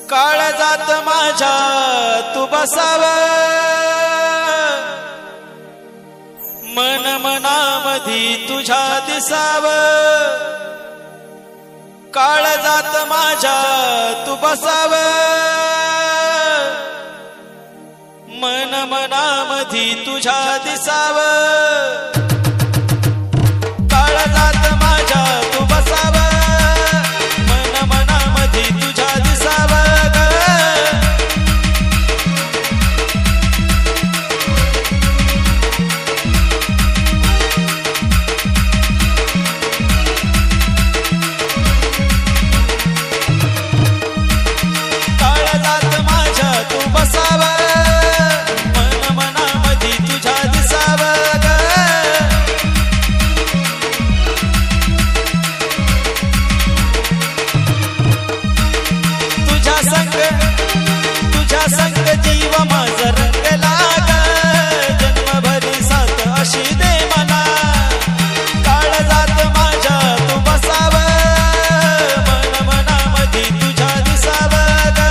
काळजात माझ्या तू बसाव, मन मनामधी तुझ्या दिसाव, काळजात माझ्या तू बसाव, मन मनामधी तुझ्या दिसाव, काळजात माझ्या तू बसाव, मन मनामधी तुझ्या दिसाव ग। काळजात माझ्या तू बसाव, मन मनामधी तुझ्या दिसाव ग। तुझ्या संग जीव माझा रंगला ग, जन्मभरी साथ अशी दे मला, काळजात माझ्या तू बसाव, मन मनामधी तुझ्या दिसाव ग।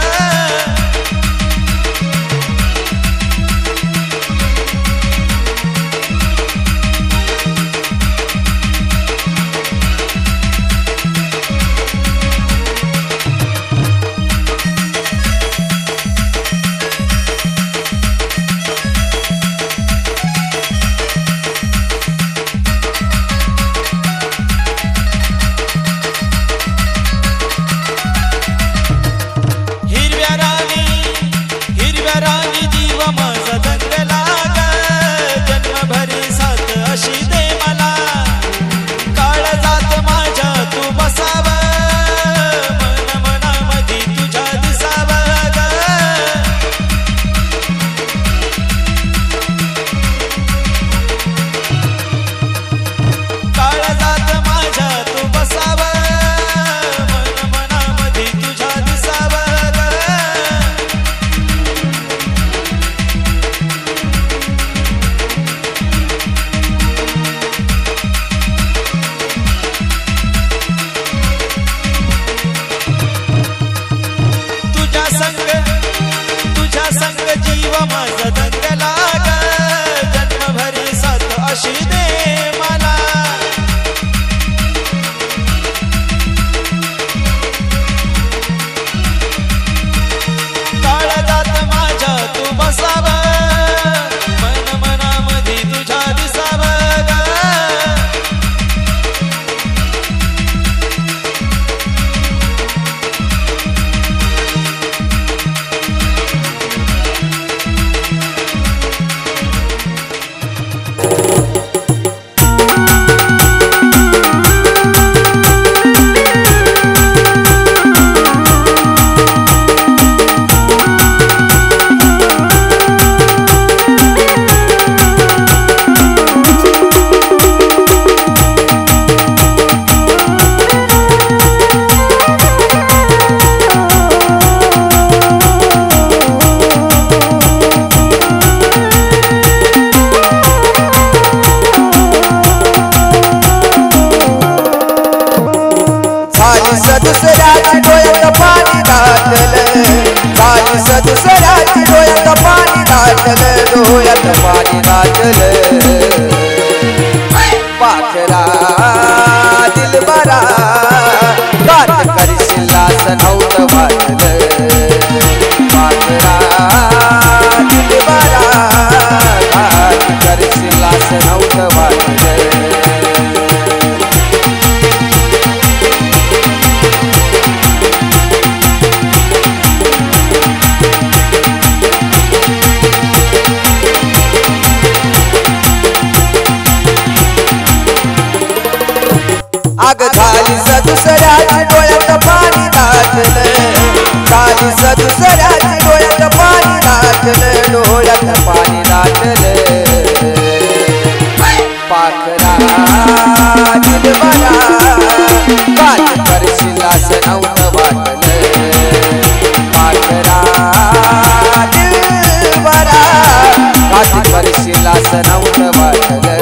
हिरव्या रानी जीव माझा जंगला ग, जन्मभरी साथ अशी दे मला, काळजात माझ्या तू बसाव, मन मनामधी तुझ्या दिसाव ग। काळजात माझ्या तू बसाव, मन मनामधी तुझ्या दिसाव ग। तुझ्या संग जीव माझा दंगला ग, जन्मभरी साथ अशी दे मला, काळजात माझ्या तू बसाव, मन मनामधी तुझ्या दिसाव ग। दुसऱ्याची डोळ्यात पाणी दाटलं, झाली दुसऱ्याची डोळ्यात पाणी दाटलं, डोळ्यात पाणी दाटलं, पाखरा दिलबरा गाठ करशील असं नव्हतं वाटलं, पाखरा दिलबरा गाठ करशील असं नव्हतं वाटलं। आग झालीस दुसऱ्याची डोळ्यात पाणी दाटलं, झालीस दुसऱ्याची डोळ्यात पाणी दाटलं, डोळ्यात पाणी दाटलं, पाखरा दिलबरा गाठ करशील असं नव्हतं वाटलं, पाखरा दिलबरा गाठ करशील असं नव्हतं वाटलं।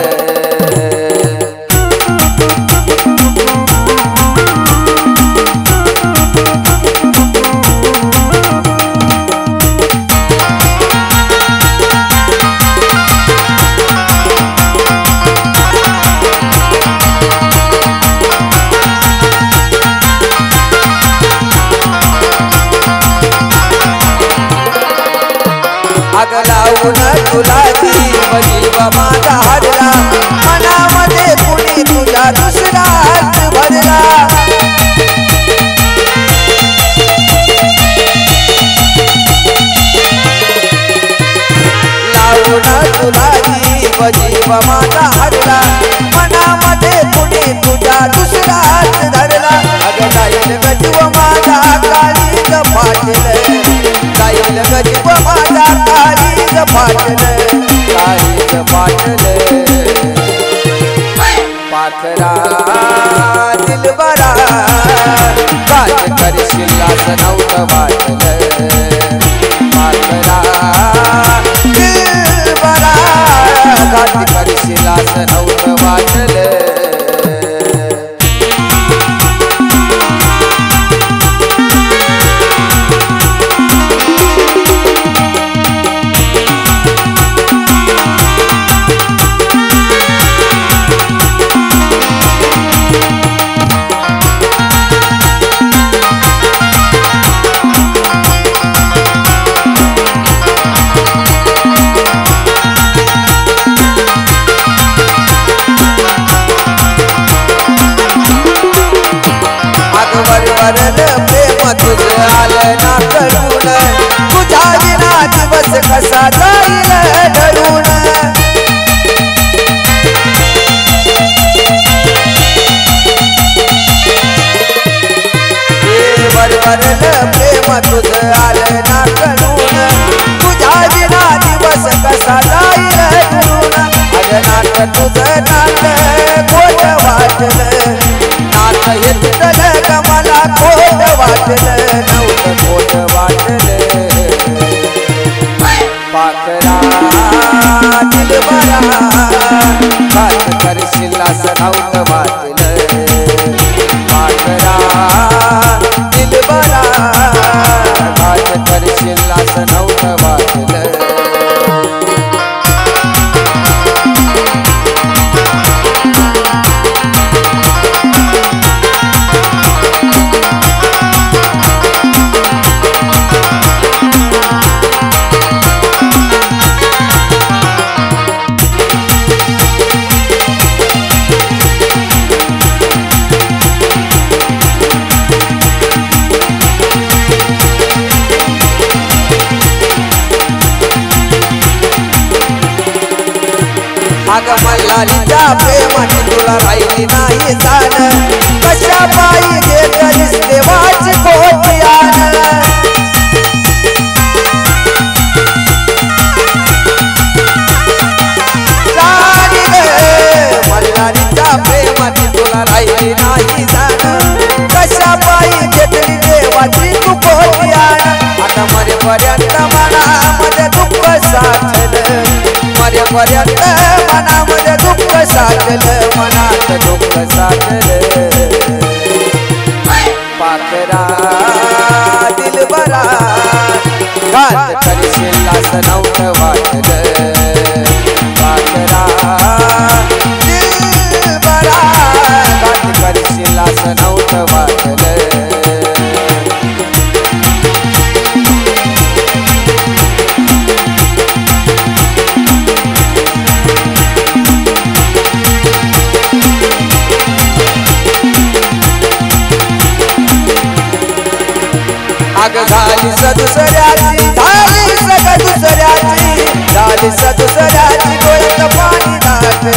असं नव्हतं वाटलं पाखरा दिलबरा घात करशील असं नव्हतं वाटलं वरवरलं प्रेम तुझं आलं ना कळून तुझ्या विना दिवस कसा जाईल ढळून वरवरलं प्रेम तुझं आलं ना कळून तुझ्या विना दिवस कसा जाईल ढळून अगं नाट तुझं नाट गोड वाटलं नाट येतलं ग मला खोट वाटलं नव्हतं खोट वाटलं पाखरा दिलबरा घात करशील असं नव्हतं वाटलं पाखरा दिलबरा घात करशील असं नव्हतं वाटलं अगं मल्हारीच्या प्रेमाने तुला राहिली नाही जाण कशा पायी घेतलीस देवाची खोट्यान मल्हारीच्या प्रेमाने तुला राहिली नाही जाण कशा पायी घेतली देवाची तू खोट्यान आता मरेपर्यंत मनामध्ये दुःख साठलं मरेपर्यंत मनामध्ये दुःख साठलं मनात दुःख साठलं पाखरा दिलबरा घात करशील असं नव्हतं वाटलं पाखरा दिलबरा घात करशील असं नव्हतं वाटलं अग झाली दुसऱ्याची झाली सग दुसऱ्याची झाली दुसऱ्याची डोळ्यात पाणी दाटलं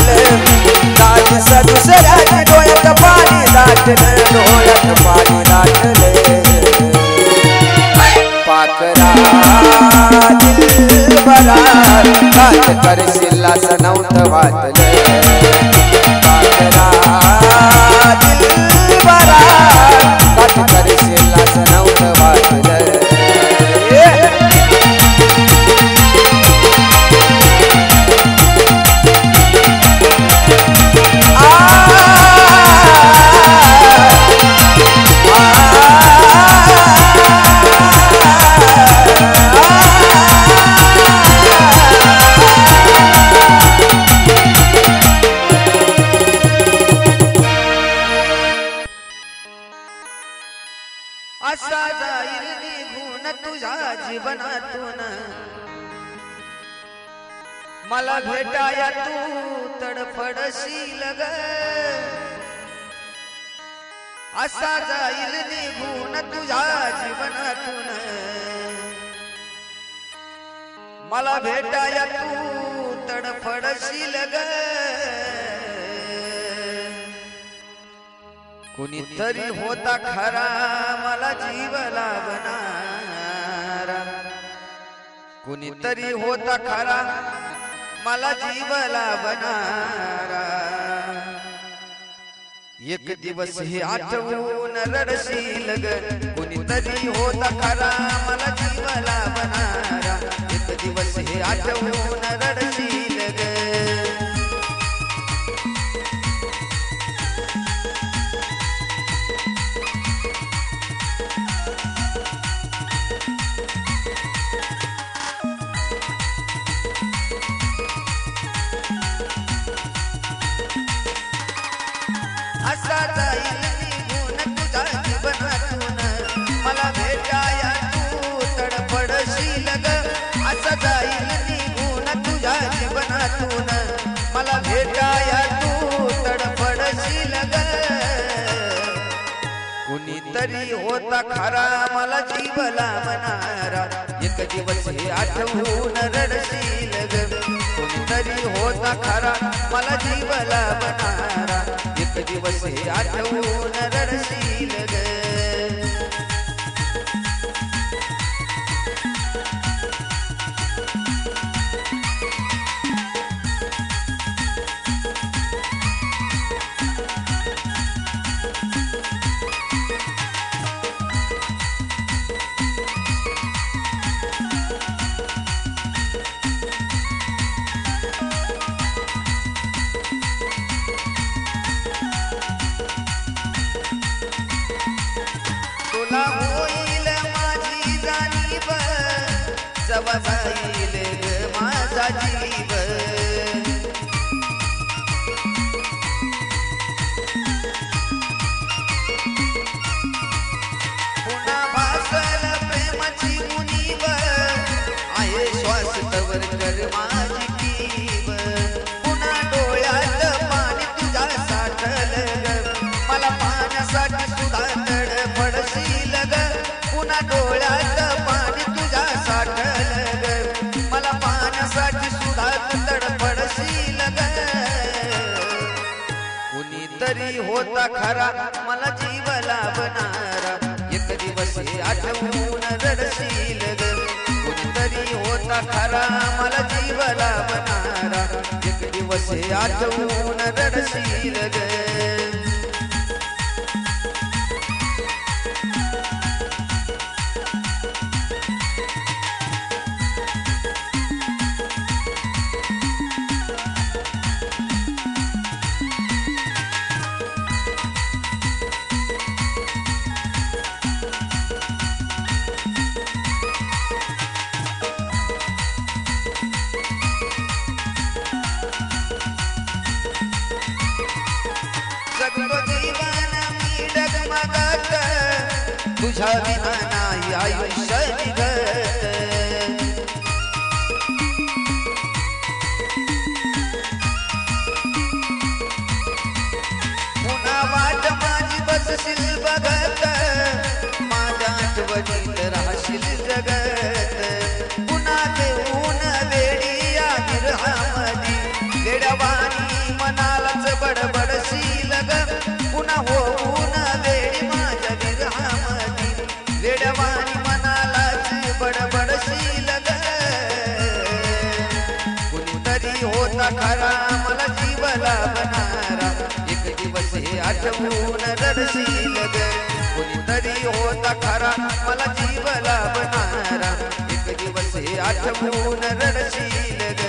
झाली दुसऱ्याची डोळ्यात पाणी दाटलं डोळ्यात पाणी दाटलं पाखरा दिलबरा घात करशील असं नव्हतं वाटलं पाखरा दिलबरा घात करशील असं नव्हतं वाटलं असा जाईल निघून तुझ्या जीवनातून मला भेटाया तू तडफडशील ग असा जाईल निघून तुझ्या जीवनातून मला भेटाया तू तडफडशील ग कुणीतरी होता खरा मला जीव लावणारा कुणीतरी होता खरा मला जीव लावणारा एक दिवस हे आठवून रडशील ग कुणीतरी कुणीतरी होता खरा मला जीव लावणारा एक दिवस हे आठवून रडशील ग असा जाईल निघून तुझ्या जीवनातून मला भेटाया तू तडफडशील ग असा जाईल निघून तुझ्या जीवनातून मला भेटाया तू तडफडशील ग कुणीतरी होता खरा मला जीव लावणारा एक दिवस हे आठवून रडशील ग कुणीतरी होता खरा मला जीव लावणारा एक दिवस हे आठवून रडशील ग तुला होईल माझी जाणीव जवा जाईल ग माझा जीव पुन्हा भासल प्रेमाची उणीव आहे श्वास तवर कर माझी कीव पुन्हा डोळ्यात पाणी तुझ्या साठल ग मला पाण्यासाठी सुद्धा तडफडशील ग पुन्हा डोळ्यात पाणी तुझ्या साठल ग मला पाण्यासाठी सुद्धा तडफडशील ग कुणीतरी होता खरा मला जीव लावणारा एक दिवस हे आठवून रडशील ग कुणीतरी होता खरा मला जीव लावणारा एक दिवस हे आठवून रडशील ग जगतो जीवन मी डगमगत तुझ्या विना नाही आयुष्य निघत पुन्हा वाट माझी बसशील बघत माझ्या आठवणीत राहशील जगत पुन्हा देऊन वेडी या विरहामधी वेडवानी मनालाच बडबडशील पुन्हा होऊन वेडी माझ्या विरहामधी वेडवानी मनालाच बडबडशील ग कुणीतरी होता खरा मला जीव लावणारा एक दिवस हे आठवून रडशील ग कुणीतरी होता खरा मला जीव लावणारा एक दिवस हे आठवून रडशील ग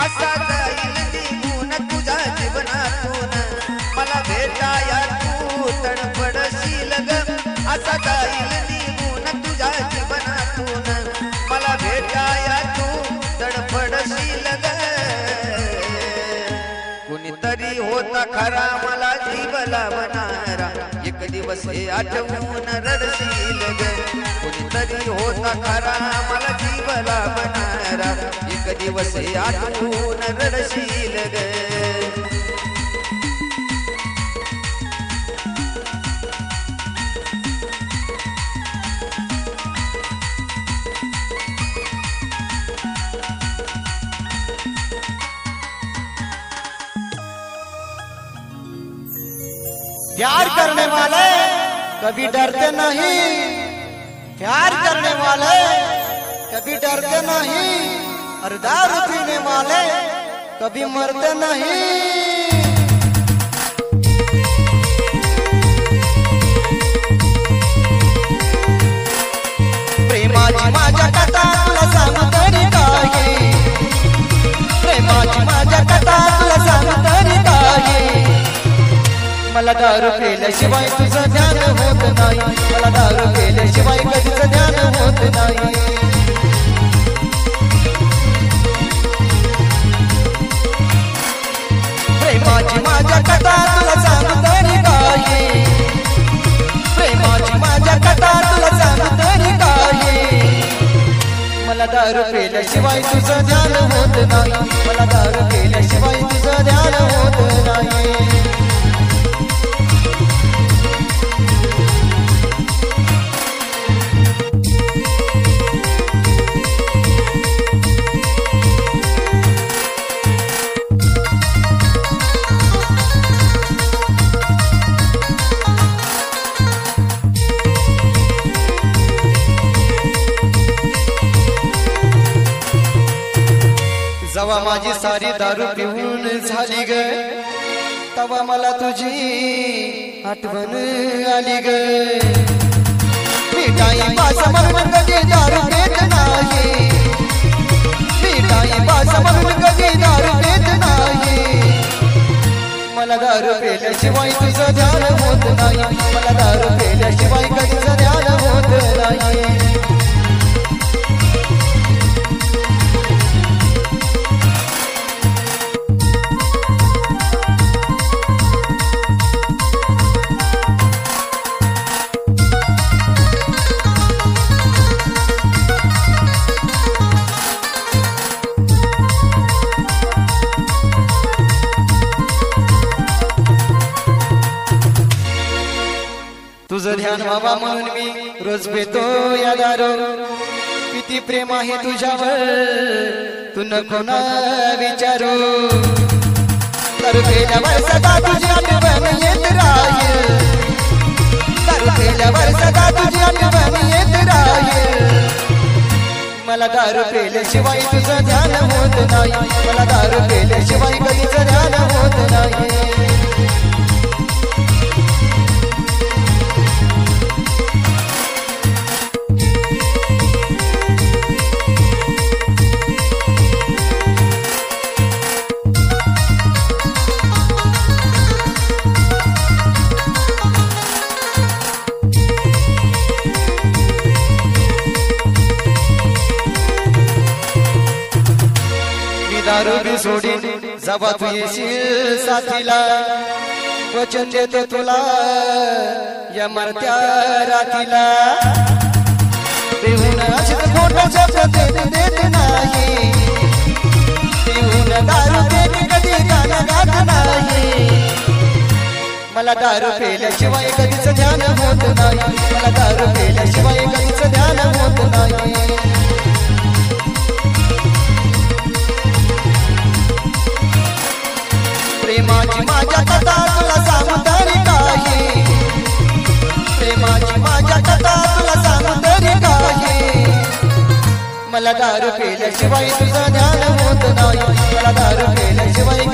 असा जाईल निघून तुझ्या जीवनातून मला भेटाया तू तडफडशील ग असा जाईल निघून तुझ्या जीवनातून मला भेटाया तू तडफडशील ग कुणीतरी होता खरा मला जीव लावणारा एक दिवस हे आठवून रडशील ग कुणीतरी होता खरा मला जीव लावणारा एक दिवस हे आठवून रडशील ग प्यार करने वाले कभी डरते नहीं, प्यार करने वाले कभी डरते नहीं, और दारू पीने वाले कभी मरते नहीं। प्रेमाची माझ्या कथा तुला सांगू तरी काही, प्रेमाची माझ्या कथा तुला सांगू तरी काही। मला दारू पिल्याशिवाय तुझं ध्यान होत नाही, मला दारू पिल्याशिवाय कधीच ध्यान होत नाही। प्रेमाची माझ्या कथा तुला सांगू तरी काही, प्रेमाची माझ्या कथा तुला सांगू तरी काही। मला दारू पिल्याशिवाय तुझं ध्यान होत नाही, मला दारू पिल्याशिवाय तुझं ध्यान होत नाही। जवा माझी सारी दारू पिऊन झाली ग, तवा मला तुझी आठवण आली ग। मी टाईमपास म्हणून कधी दारू पित नाही, मी टाईमपास म्हणून कधी दारू पित नाही। मला दारू पिल्याशिवाय तुझं ध्यान होत नाही, मला दारू पिल्याशिवाय कधीच ध्यान होत नाही। तुझं ध्यान व्हावा म्हणून मी रोज पितो या दारू, किती प्रेम आहे तुझ्यावर तू नको ना विचारू। दारू पिल्यावर सदा तुझी आठवण येत राहील, दारू पिल्यावर सदा तुझी आठवण येत राहील। मला दारू पिल्याशिवाय तुझं ध्यान होत नाही, मला दारू पिल्याशिवाय कधीच ध्यान होत नाही। दारू बी सोडीन जवा तू येशील साथीला, वचन देतो तुला या मरत्या रातीला। देऊन अशीच खोटं शब्द देत नाही, देऊन दारू देत कधी गाण गात नाही। मला दारू पिल्याशिवाय कधीच ध्यान होत नाही, मला दारू पिल्याशिवाय कधीच ध्यान होत नाही। प्रेमाची माझ्या कथा तुला सांगू तरी काही, प्रेमाची माझ्या कथा तुला सांगू तरी काही। मला दारू पिल्याशिवाय तुझं ध्यान होत नाही, मला दारू पिल्याशिवाय